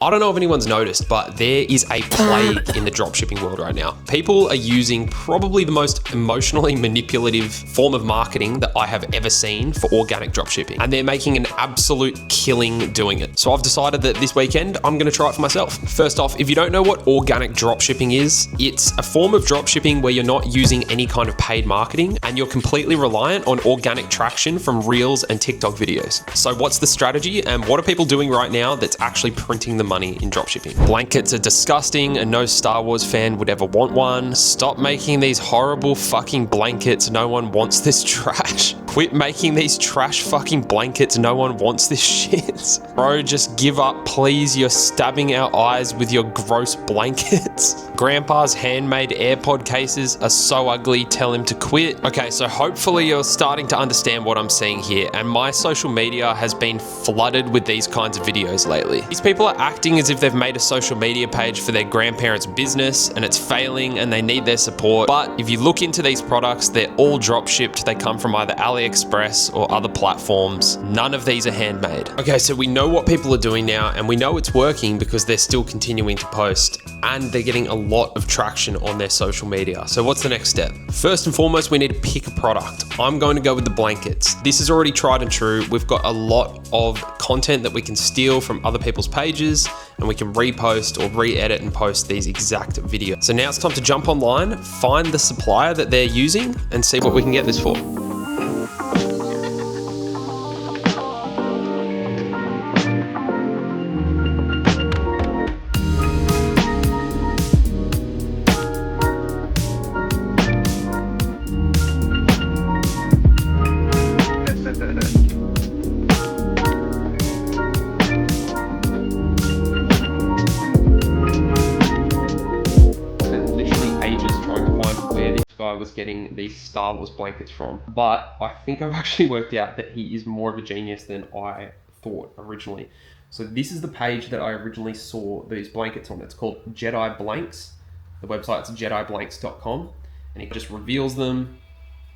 I don't know if anyone's noticed, but there is a plague in the dropshipping world right now. People are using probably the most emotionally manipulative form of marketing that I have ever seen for organic dropshipping. And they're making an absolute killing doing it. So I've decided that this weekend, I'm gonna try it for myself. First off, if you don't know what organic dropshipping is, it's a form of dropshipping where you're not using any kind of paid marketing and you're completely reliant on organic traction from Reels and TikTok videos. So what's the strategy and what are people doing right now that's actually printing the money in dropshipping? Blankets are disgusting and no Star Wars fan would ever want one. Stop making these horrible fucking blankets. No one wants this trash. Quit making these trash fucking blankets. No one wants this shit. Bro, just give up, please. You're stabbing our eyes with your gross blankets. Grandpa's handmade AirPod cases are so ugly. Tell him to quit. Okay, so hopefully you're starting to understand what I'm seeing here. And my social media has been flooded with these kinds of videos lately. These people are acting as if they've made a social media page for their grandparents' business and it's failing and they need their support. But if you look into these products, they're all drop shipped. They come from either AliExpress or other platforms. None of these are handmade. Okay, so we know what people are doing now and we know it's working because they're still continuing to post and they're getting a lot of traction on their social media. So what's the next step? First and foremost, we need to pick a product. I'm going to go with the blankets. This is already tried and true. We've got a lot of content that we can steal from other people's pages and we can repost or re-edit and post these exact videos. So now it's time to jump online, find the supplier that they're using and see what we can get this for. I was getting these Star Wars blankets from, but I think I've actually worked out that he is more of a genius than I thought originally. So this is the page that I originally saw these blankets on. It's called Jedi Blanks. The website's jediblanks.com, and he just reveals them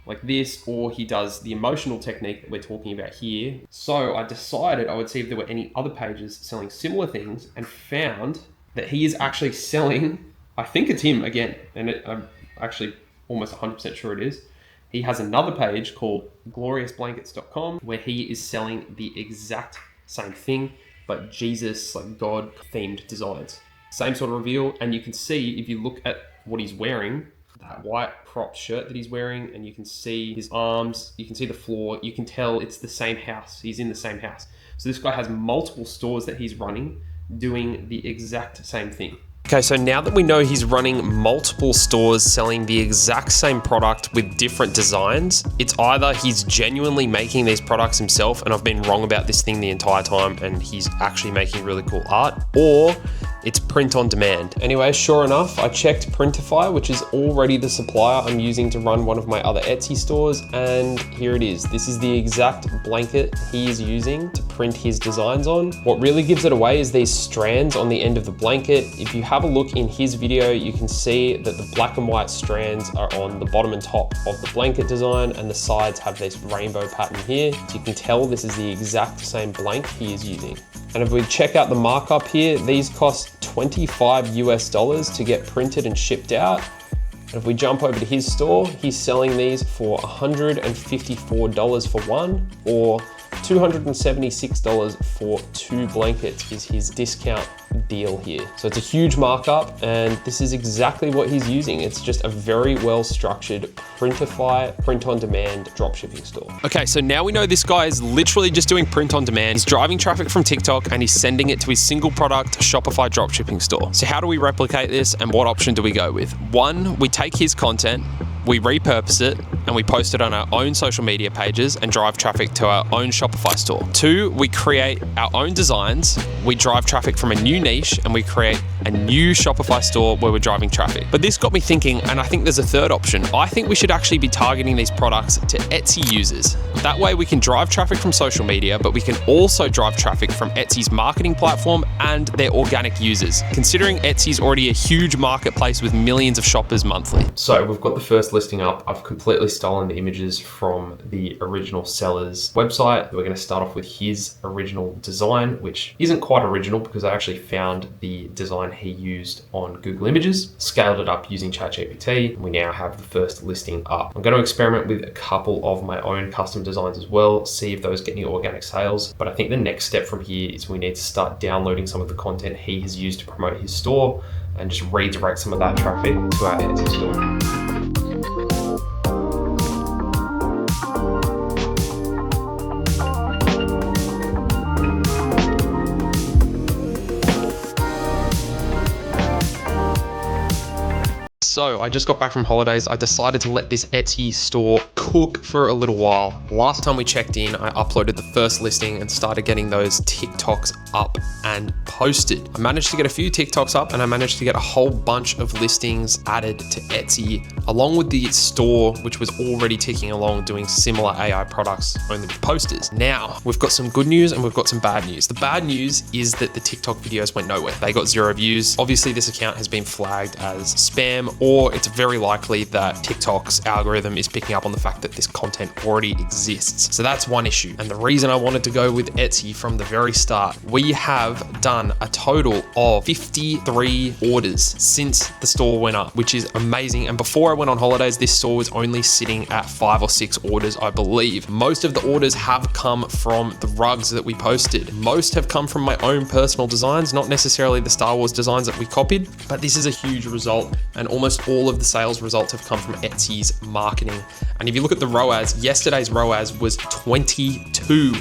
like this, or he does the emotional technique that we're talking about here. So I decided I would see if there were any other pages selling similar things and found that he is actually selling, I think it's him again, and I'm actually almost 100% sure it is. He has another page called gloriousblankets.com where he is selling the exact same thing, but Jesus, like God themed designs. Same sort of reveal. And you can see, if you look at what he's wearing, that white cropped shirt that he's wearing, and you can see his arms, you can see the floor, you can tell it's the same house. He's in the same house. So this guy has multiple stores that he's running doing the exact same thing. Okay, so now that we know he's running multiple stores selling the exact same product with different designs, it's either he's genuinely making these products himself and I've been wrong about this thing the entire time and he's actually making really cool art, or it's print on demand. Anyway, sure enough, I checked Printify, which is already the supplier I'm using to run one of my other Etsy stores, and here it is. This is the exact blanket he is using to print his designs on. What really gives it away is these strands on the end of the blanket. If you have a look in his video, you can see that the black and white strands are on the bottom and top of the blanket design, and the sides have this rainbow pattern here. So you can tell this is the exact same blank he is using. And if we check out the markup here, these cost $25 US to get printed and shipped out. And if we jump over to his store, he's selling these for $154 for one, or $276 for two blankets is his discount deal here. So it's a huge markup, and this is exactly what he's using. It's just a very well structured Printify, print on demand dropshipping store. Okay, so now we know this guy is literally just doing print on demand. He's driving traffic from TikTok and he's sending it to his single product Shopify dropshipping store. So how do we replicate this and what option do we go with? One, we take his content, we repurpose it, and we post it on our own social media pages and drive traffic to our own Shopify store. Two, we create our own designs, we drive traffic from a new niche, and we create a new Shopify store where we're driving traffic. But this got me thinking, and I think there's a third option. I think we should actually be targeting these products to Etsy users. That way we can drive traffic from social media, but we can also drive traffic from Etsy's marketing platform and their organic users, considering Etsy's already a huge marketplace with millions of shoppers monthly. So we've got the first listing up. I've completely stolen the images from the original seller's website. We're going to start off with his original design, which isn't quite original because I actually found the design he used on Google Images, scaled it up using ChatGPT, and we now have the first listing up. I'm going to experiment with a couple of my own custom designs as well, see if those get any organic sales. But I think the next step from here is we need to start downloading some of the content he has used to promote his store and just redirect some of that traffic to our Etsy store. So I just got back from holidays. I decided to let this Etsy store cook for a little while. Last time we checked in, I uploaded the first listing and started getting those TikToks up and posted. I managed to get a few TikToks up and I managed to get a whole bunch of listings added to Etsy, along with the store, which was already ticking along doing similar AI products only with posters. Now, we've got some good news and we've got some bad news. The bad news is that the TikTok videos went nowhere. They got 0 views. Obviously, this account has been flagged as spam, or it's very likely that TikTok's algorithm is picking up on the fact that this content already exists. So that's one issue. And the reason I wanted to go with Etsy from the very start, we have done a total of 53 orders since the store went up, which is amazing. And before I went on holidays, this store was only sitting at 5 or 6 orders, I believe. Most of the orders have come from the rugs that we posted. Most have come from my own personal designs, not necessarily the Star Wars designs that we copied, but this is a huge result. And almost all of the sales results have come from Etsy's marketing. And if you look at the ROAS, yesterday's ROAS was 22,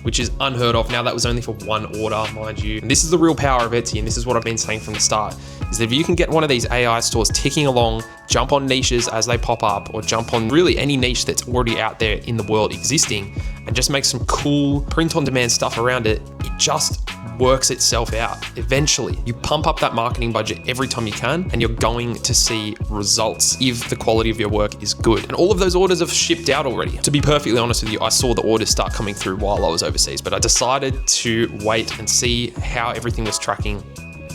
which is unheard of. Now that was only for 1 order, mind you. And this is the real power of Etsy, and this is what I've been saying from the start, is that if you can get one of these AI stores ticking along, jump on niches as they pop up, or jump on really any niche that's already out there in the world existing, and just make some cool print-on-demand stuff around it, it just works itself out. Eventually, you pump up that marketing budget every time you can, and you're going to see results if the quality of your work is good. And all of those orders have shipped out already. To be perfectly honest with you, I saw the orders start coming through while I was overseas, but I decided to wait and see how everything was tracking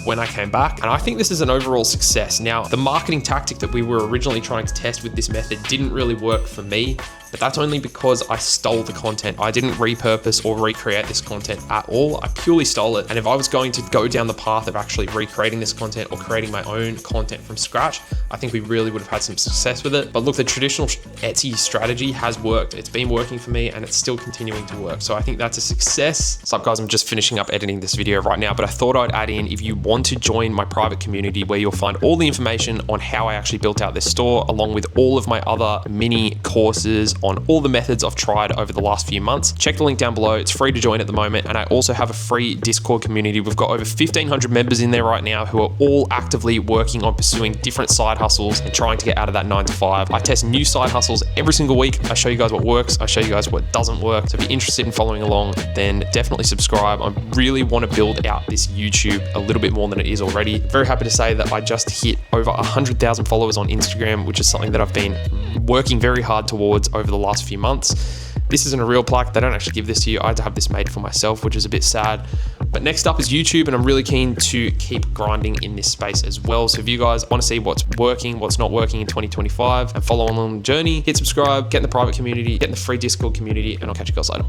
when I came back. And I think this is an overall success. Now, the marketing tactic that we were originally trying to test with this method didn't really work for me, but that's only because I stole the content. I didn't repurpose or recreate this content at all. I purely stole it. And if I was going to go down the path of actually recreating this content or creating my own content from scratch, I think we really would have had some success with it. But look, the traditional Etsy strategy has worked. It's been working for me and it's still continuing to work. So I think that's a success. What's up, guys? I'm just finishing up editing this video right now, but I thought I'd add in, if you want to join my private community where you'll find all the information on how I actually built out this store, along with all of my other mini courses on all the methods I've tried over the last few months. Check the link down below. It's free to join at the moment. And I also have a free Discord community. We've got over 1,500 members in there right now who are all actively working on pursuing different side hustles and trying to get out of that 9 to 5. I test new side hustles every single week. I show you guys what works. I show you guys what doesn't work. So if you're interested in following along, then definitely subscribe. I really want to build out this YouTube a little bit more than it is already. Very happy to say that I just hit over 100,000 followers on Instagram, which is something that I've been working very hard towards over the last few months. This isn't a real plaque. They don't actually give this to you. I had to have this made for myself, which is a bit sad. But next up is YouTube, and I'm really keen to keep grinding in this space as well. So if you guys want to see what's working, what's not working in 2025, and follow along the journey, hit subscribe, get in the private community, get in the free Discord community, and I'll catch you guys later.